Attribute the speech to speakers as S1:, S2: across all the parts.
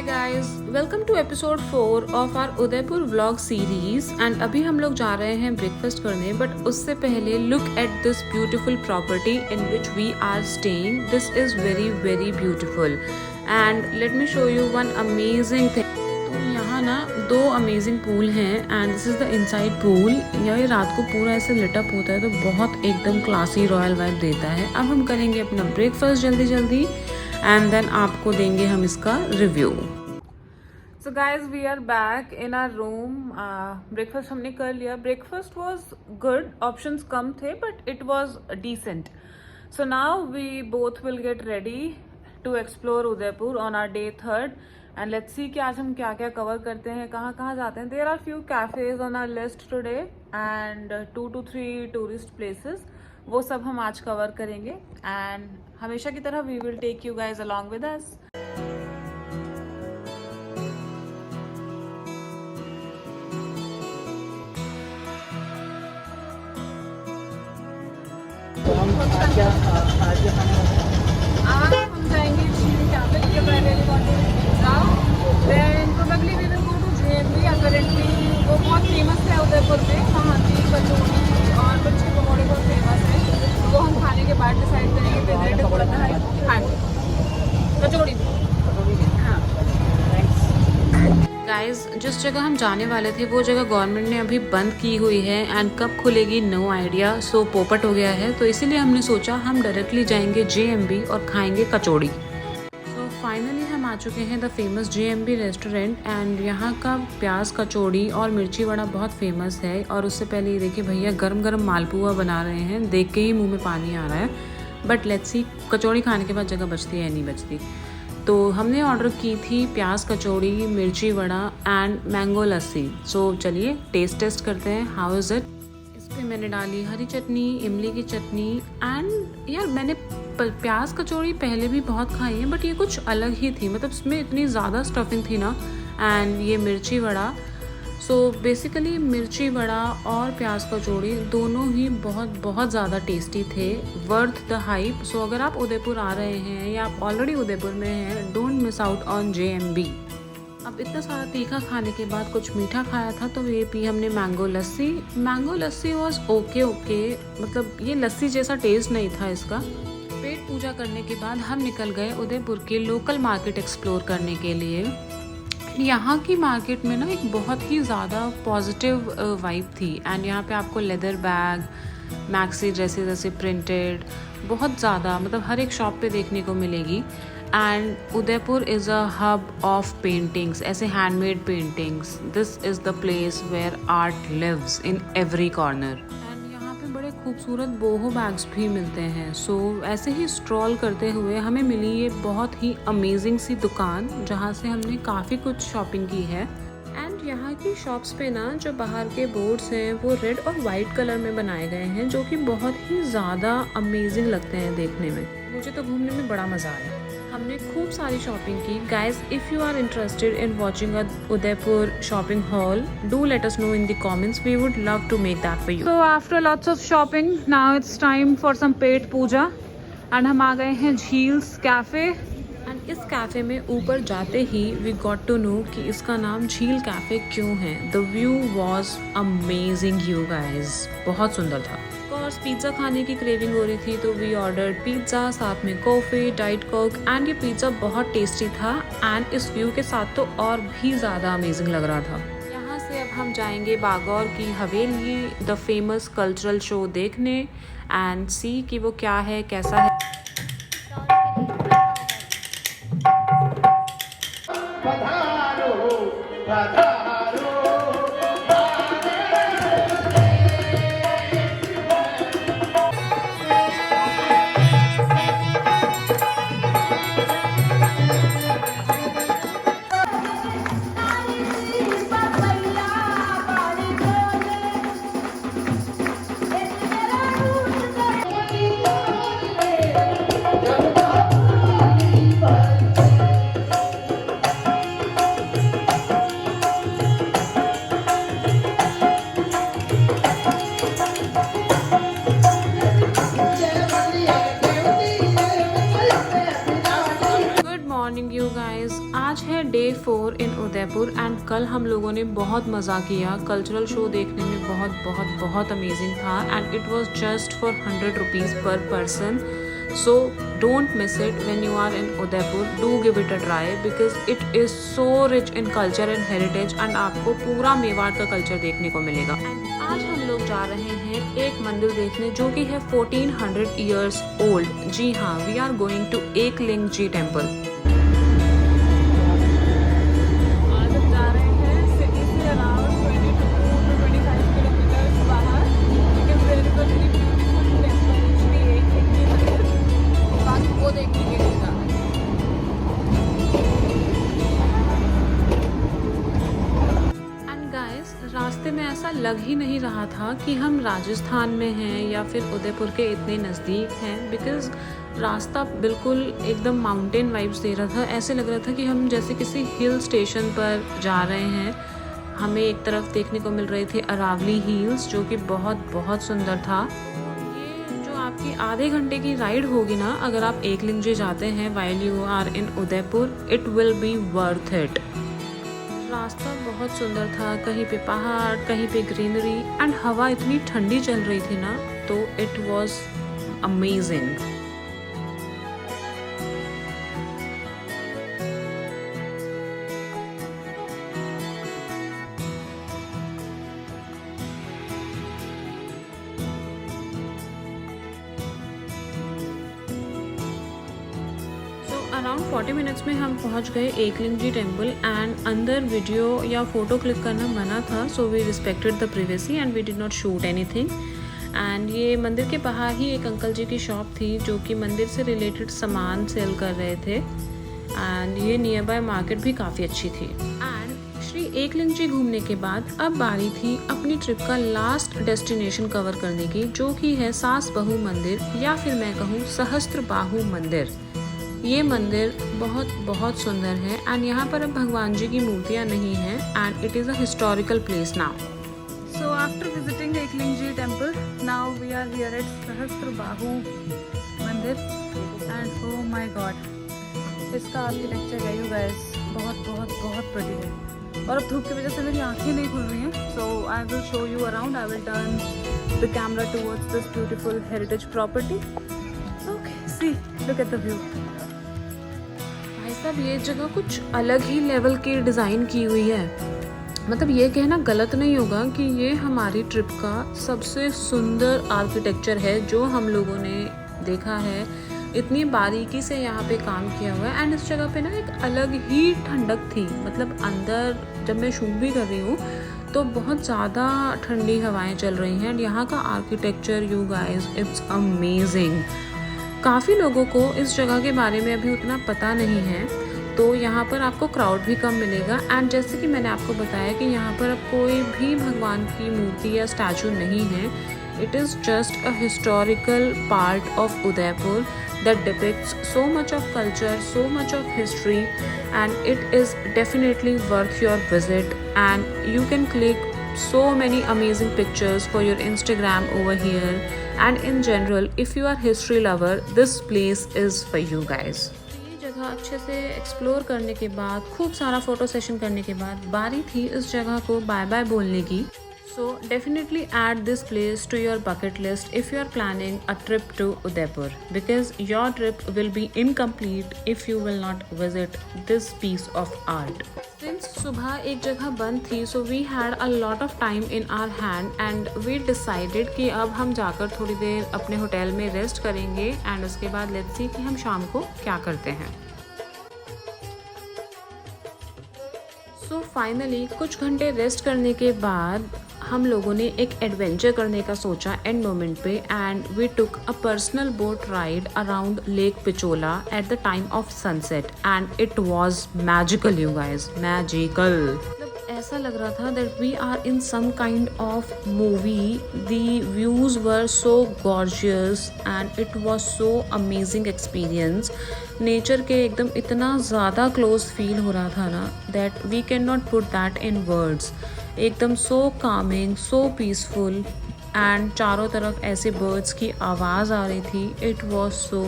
S1: guys, welcome to episode 4 of our Udaipur vlog series and अभी हम लोग जा रहे हैं ब्रेकफास्ट करने बट उससे पहले look at this beautiful property in which we are staying. This is very very beautiful and let me show you one amazing thing. तो यहाँ ना 2 अमेजिंग पूल हैं and this is the inside pool. यह रात को पूरा ऐसे lit up होता है तो बहुत एकदम क्लासी रॉयल वाइब देता है. अब हम करेंगे अपना ब्रेकफास्ट जल्दी जल्दी एंड देन आपको देंगे हम इसका review. So guys we are back in our room. Breakfast हमने कर लिया. ब्रेकफास्ट वॉज गुड, ऑप्शंस कम थे but it was decent. So now we both will get ready to explore Udaipur on our day 3rd and let's see कि आज हम क्या क्या कवर करते हैं, कहाँ कहाँ जाते हैं. There are few cafes on our list today and 2 to 3 tourist places. वो सब हम आज कवर करेंगे एंड हमेशा की तरह we will take you guys along with us. आज हम जाएंगे Jheel cafe because I really want to eat now. Then probably we will go to JMB. Apparently वो बहुत फेमस है उदयपुर में. वहाँ की कचौड़ी और बच्चे पकौड़े बहुत फेमस है. वो हम खाने के बाद डिसाइड करेंगे फेवरेट कौन सा है. हाँ कचौड़ी. हाँ गाइज जिस जगह हम जाने वाले थे वो जगह गवर्नमेंट ने अभी बंद की हुई है एंड कब खुलेगी नो आइडिया. सो पोपट हो गया है तो इसीलिए हमने सोचा हम डायरेक्टली जाएंगे JMB और खाएंगे कचौड़ी. सो फाइनली हम आ चुके हैं the famous JMB restaurant and यहाँ का प्याज कचौड़ी और मिर्ची वड़ा बहुत फेमस है. और उससे पहले ये देखिए भैया गरम गरम मालपुआ बना रहे हैं. देख के ही मुंह में पानी आ रहा है. बट लेट्स सी कचौड़ी खाने के बाद जगह बचती है या नहीं बचती. तो हमने ऑर्डर की थी प्याज कचौड़ी, मिर्ची वड़ा एंड मैंगो लस्सी. सो चलिए टेस्ट करते हैं हाउ इज़ इट. इस पर मैंने डाली हरी चटनी, इमली की चटनी एंड यार मैंने प्याज कचौड़ी पहले भी बहुत खाई है बट ये कुछ अलग ही थी. मतलब इसमें इतनी ज़्यादा स्टफिंग थी ना. एंड ये मिर्ची वड़ा. सो बेसिकली मिर्ची वड़ा और प्याज कचौड़ी दोनों ही बहुत बहुत ज़्यादा टेस्टी थे. Worth the hype. सो अगर आप उदयपुर आ रहे हैं या आप ऑलरेडी उदयपुर में हैं, don't miss out on JMB. अब इतना सारा तीखा खाने के बाद कुछ मीठा खाया था तो ये पी हमने mango lassi. Mango lassi was okay. मतलब ये लस्सी जैसा टेस्ट नहीं था इसका. पेट पूजा करने के बाद हम निकल गए उदयपुर के लोकल मार्केट एक्सप्लोर करने के लिए. यहाँ की मार्केट में ना एक बहुत ही ज़्यादा पॉजिटिव वाइब थी एंड यहाँ पे आपको लेदर बैग, मैक्सी ड्रेसेस ऐसे प्रिंटेड बहुत ज़्यादा मतलब हर एक शॉप पे देखने को मिलेगी. And Udaipur is a hub of paintings, ऐसे handmade paintings. This is the place where art lives in every corner. बड़े खूबसूरत बोहो बैग्स भी मिलते हैं. सो ऐसे ही स्ट्रॉल करते हुए हमें मिली ये बहुत ही अमेजिंग सी दुकान जहाँ से हमने काफ़ी कुछ शॉपिंग की है. एंड यहाँ की शॉप्स पे ना जो बाहर के बोर्ड्स हैं वो रेड और वाइट कलर में बनाए गए हैं जो कि बहुत ही ज़्यादा अमेजिंग लगते हैं देखने में. मुझे तो घूमने में बड़ा मज़ा आया. हमने खूब सारी शॉपिंग की. Guys if you are interested in watching a Udaipur shopping haul, do let us know in the comments. We would love to make that for you. So after lots of shopping now it's time for some पेट पूजा and हम आ गए हैं Jheel's cafe. And इस cafe में ऊपर जाते ही वी गॉट टू नो कि इसका नाम झील कैफ़े क्यों है. The view was amazing you guys. बहुत सुंदर था. कोर्स पिज़्ज़ा खाने की क्रेविंग हो रही थी तो वी ऑर्डर्ड पिज़्ज़ा, साथ में कॉफ़ी, डाइट कोक एंड ये पिज़्ज़ा बहुत टेस्टी था एंड इस व्यू के साथ तो और भी ज़्यादा अमेजिंग लग रहा था. यहाँ से अब हम जाएंगे बागौर की हवेली, द फेमस कल्चरल शो देखने एंड सी कि वो क्या है कैसा है. है डे 4 इन उदयपुर एंड कल हम लोगों ने बहुत मज़ा किया। कल्चरल शो देखने में बहुत बहुत बहुत अमेजिंग था and it was just for 100 rupees per person. So don't miss it when you are in Udaipur, do give it a try because it is so rich in culture and heritage and आपको पूरा मेवाड़ का culture देखने को मिलेगा। आज हम लोग जा रहे हैं एक मंदिर देखने जो कि है 1400 ईयर्स ओल्ड। जी हाँ, we are going to Ekling ji temple. रास्ते में ऐसा लग ही नहीं रहा था कि हम राजस्थान में हैं या फिर उदयपुर के इतने नज़दीक हैं, बिकॉज़ रास्ता बिल्कुल एकदम माउंटेन वाइब्स दे रहा था। ऐसे लग रहा था कि हम जैसे किसी हिल स्टेशन पर जा रहे हैं। हमें एक तरफ देखने को मिल रहे थे अरावली हिल्स जो कि बहुत बहुत सुंदर था। ये जो आपकी आधे घंटे की राइड होगी ना, अगर आप एकलिंग जी जाते हैं while you are in Udaipur, it will be worth it. रास्ता बहुत सुंदर था, कहीं पे पहाड़, कहीं पे ग्रीनरी एंड हवा इतनी ठंडी चल रही थी ना, तो it was amazing. Around 40 minutes में हम पहुंच गए एकलिंग जी टेम्पल एंड अंदर वीडियो या फ़ोटो क्लिक करना मना था, so we respected the privacy and we did not shoot anything. And ये मंदिर के बाहर ही एक अंकल जी की शॉप थी जो कि मंदिर से रिलेटेड सामान सेल कर रहे थे एंड ये नियर बाय मार्केट भी काफ़ी अच्छी थी। एंड श्री एकलिंग जी घूमने के बाद अब बारी थी अपनी ट्रिप का लास्ट डेस्टिनेशन कवर करने की, जो कि है सास बहू मंदिर या फिर मैं कहूँ सहस्त्र बाहु मंदिर। ये मंदिर बहुत बहुत सुंदर है एंड यहाँ पर अब भगवान जी की मूर्तियाँ नहीं हैं and it is a historical place now. So after visiting Ekling ji temple, now we are here at Sahastra Bahu मंदिर एंड ओह माय गॉड, इसका आर्किटेक्चर है यू गाइस, बहुत बहुत बहुत प्रिटी है। और अब धूप की वजह से मेरी आंखें नहीं खुल रही हैं, so I will show you around. I will turn the camera towards this beautiful heritage property. Okay, see look at the view. सब ये जगह कुछ अलग ही लेवल की डिज़ाइन की हुई है। मतलब ये कहना गलत नहीं होगा कि ये हमारी ट्रिप का सबसे सुंदर आर्किटेक्चर है जो हम लोगों ने देखा है। इतनी बारीकी से यहाँ पे काम किया हुआ है एंड इस जगह पे ना एक अलग ही ठंडक थी। मतलब अंदर जब मैं शूट भी कर रही हूँ तो बहुत ज़्यादा ठंडी हवाएं चल रही हैं एंड यहाँ का architecture you guys, it's amazing. काफ़ी लोगों को इस जगह के बारे में अभी उतना पता नहीं है, तो यहाँ पर आपको क्राउड भी कम मिलेगा एंड जैसे कि मैंने आपको बताया कि यहाँ पर अब कोई भी भगवान की मूर्ति या स्टैचू नहीं है। It is just a historical part of Udaipur that depicts so much of culture, so much of history, and it is definitely worth your visit and you can click so many amazing pictures for your Instagram over here, and in general if you are history lover, this place is for you guys. ये जगह अच्छे से explore करने के बाद, खूब सारा photo session करने के बाद बारी थी इस जगह को बाय बाय बोलने की। So definitely add this place to your bucket list if you are planning a trip to Udaipur, because your trip will be incomplete if you will not visit this piece of art. Since सुबह एक जगह बंद थी, so we had a lot of time in our hand and we decided कि अब हम जाकर थोड़ी देर अपने होटल में रेस्ट करेंगे and उसके बाद let's see कि हम शाम को क्या करते हैं। So finally कुछ घंटे रेस्ट करने के बाद हम लोगों ने एक एडवेंचर करने का सोचा एंड मोमेंट पे and we took a personal boat ride around lake Pichola at the time of sunset and it was magical you guys, magical. ऐसा लग रहा था that we are in some kind of movie. The views were so gorgeous and it was so amazing experience. Nature के एकदम इतना ज़्यादा close feel हो रहा था ना that we can not put that in words. एकदम so Kameng, so peaceful and चारों तरफ ऐसे बर्ड्स की आवाज़ आ रही थी. It was so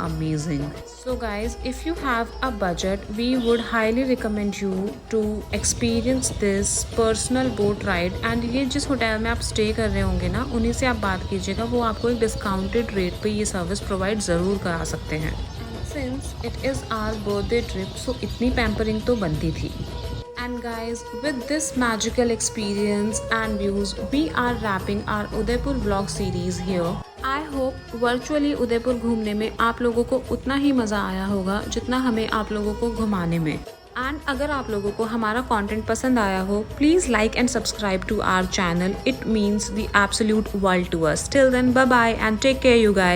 S1: amazing. So guys, if you have a budget, we would highly recommend you to experience this personal boat ride. And ये जिस होटल में आप स्टे कर रहे होंगे ना, उन्हीं से आप बात कीजिएगा, वो आपको एक डिस्काउंटेड रेट पे ये सर्विस प्रोवाइड ज़रूर करा सकते हैं. Since it is our birthday trip, so इतनी पैम्परिंग तो बनती थी. And guys, with this magical experience and views, we are wrapping our Udaipur vlog series here. I hope virtually Udaipur घूमने में आप लोगों को उतना ही मज़ा आया होगा जितना हमें आप लोगों को घुमाने में. एंड अगर आप लोगों को हमारा कंटेंट पसंद आया हो, please like and subscribe to our channel. It means the absolute world to us. Till then, bye bye and take care you guys.